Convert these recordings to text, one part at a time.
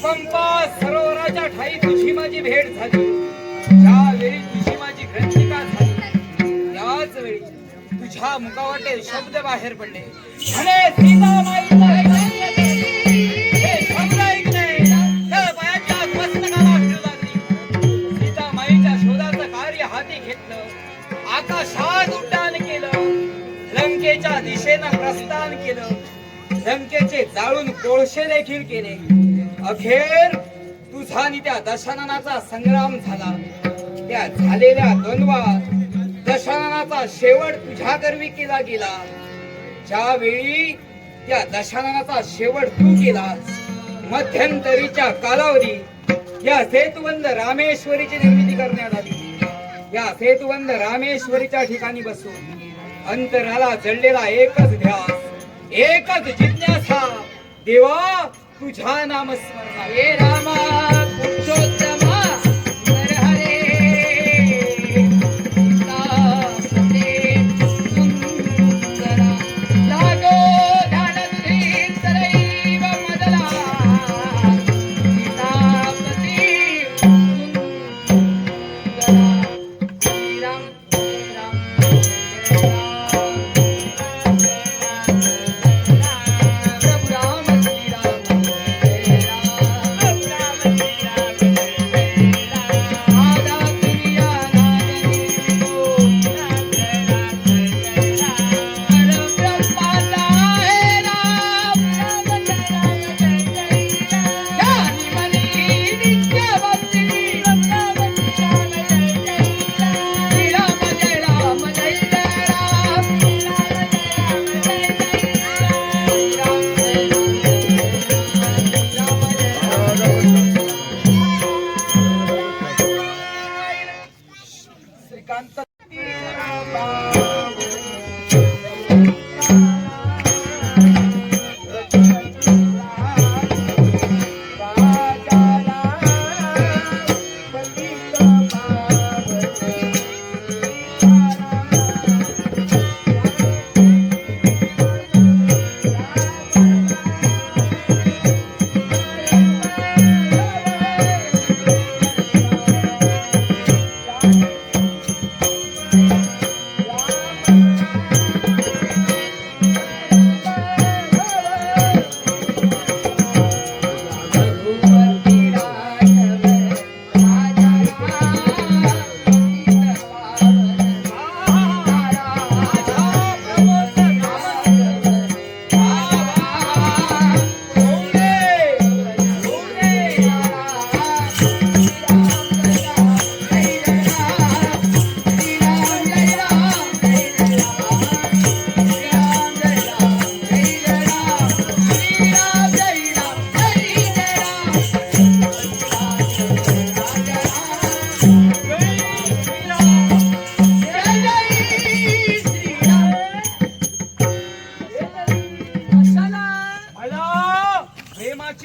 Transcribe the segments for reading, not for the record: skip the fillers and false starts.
पंपा सरोवराच्या ठाई तुझी माझी भेट झाली, ज्यावेळी तुझी माझी ग्रंथिका झाली, त्याच वेळी तुझ्या मुखावाटे शब्द बाहेर पडले, म्हणे सीतामाईला शब्द ऐकले, तर पायाच्या मस्तकाला फिरू लागली. सीतामाईच्या शोधाचं कार्य हाती घेतलं, आकाशात उड्डाण केलं, लंकेच्या दिशेनं प्रस्थान केलं, लंकेचे जाळून कोळशे देखील केले. अखेर तुझा आणि त्या दशननाचा संग्राम झाला. त्या झालेल्या द्वंद्वात दशननाचा शेवट तुझ्या गर्वी केला गेला. ज्यावेळी त्या दशननाचा शेवट तू केलास, मध्यंतरीच्या कालावधी या सेतुबंध रामेश्वरीची निर्मिती करण्यात आली. या सेतुबंध रामेश्वरीच्या ठिकाणी बसून अंतराला जडलेला एकच ध्यास, एकच जिज्ञासा, देवा तुझ्या नामस्मरणा. हे रामा पुरुषोत्तमा नरहरे सीतापते सुंदरा, लागो ध्यानधुरी सदैव मदला, सीतापते सुंदरा. श्रीराम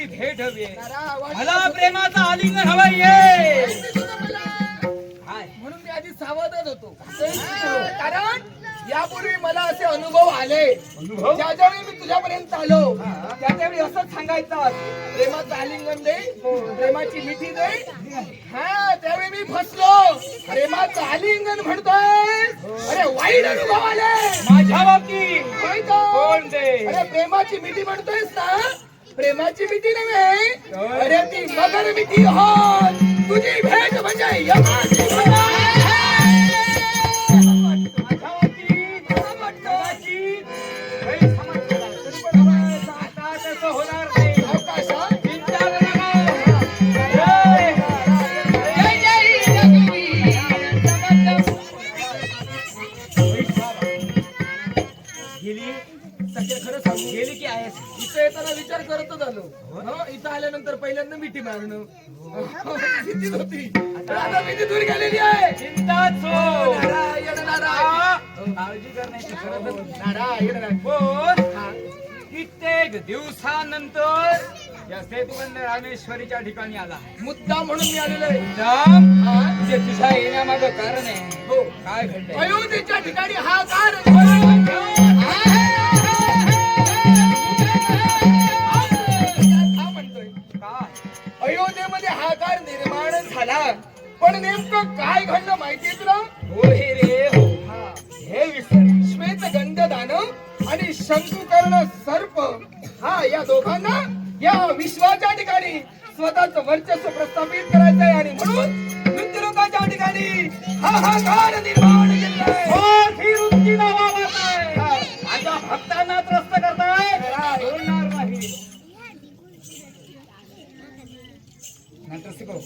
तुझी भेट हवी आहे. नारा, वाट मला प्रेमाचा आलिंगन हवं ये. माहिती तुझं मला. काय म्हणून मी आधी सावधच होतो. कारण यापूर्वी मला असे अनुभव आले. अनुभव? ज्यावेळी मी तुझ्यापर्यंत आलो हा. त्यावेळी असंच सांगायचं, प्रेमाचं आलिंगन दे, प्रेमाची मिठी दे. हा, त्यावेळी मी फसलो. प्रेमाचं आलिंगन म्हणतोय, अरे वाईट अनुभव आले माझ्या बाबतीत होय का? कोण ते? अरे प्रेमाची मिठी म्हणतोयस ना, प्रेमाची मिठी नव्हे, अरे ती मगर मिठी हो. तुझी भेट म्हणजे यमाची भेट. माझ्या बाबतीत कदाचित गैरसमज झाला. तरी पण आता तसं होणार नाही. अवकाशा चिंता करू नका. जय. जय जय रघुवीर गेली सगळे खरं सांगू, गेली की आहेस? इथं येताना विचार करतच आलो. हं, इथं आल्यानंतर पहिल्यांदा मिठी मारणं भीतीच होती. पण आता भीती दूर गेलेली आहे. चिंता सोड. नारायण नारायण काळजी करण्याची गरज नाही. नारायण नारायण. पण हा. कित्येक दिवसानंतर या सेतुबंद रामेश्वरीच्या ठिकाणी आला आहे. मुद्दा म्हणून मी आलेलो आहे. राम, हा? म्हणजे तुझ्या येण्यामागं कारण आहे. हो. काय घडलंय? अयोध्येच्या ठिकाणी हा कार म्हणतोय. काय? अयोध्येमध्ये हाकार निर्माण झाला, पण नेमकं काय घडलं माहितीये तुला? हो हे रे हो. हे विसर. श्वेत गंध दानव आणि शंकुकर्ण सर्प, हा या दोघांना या विश्वाच्या ठिकाणी स्वतःच वर्चस्व प्रस्थापित करायचंय आणि म्हणून मृत्यूलोकाच्या ठिकाणी हाहाकार निर्माण केलाय. हो, ही वृत्ती नावाबात आहे. माझ्या भक्तांना त्रस्त करताय. होणार नाही. नंतर शिकव.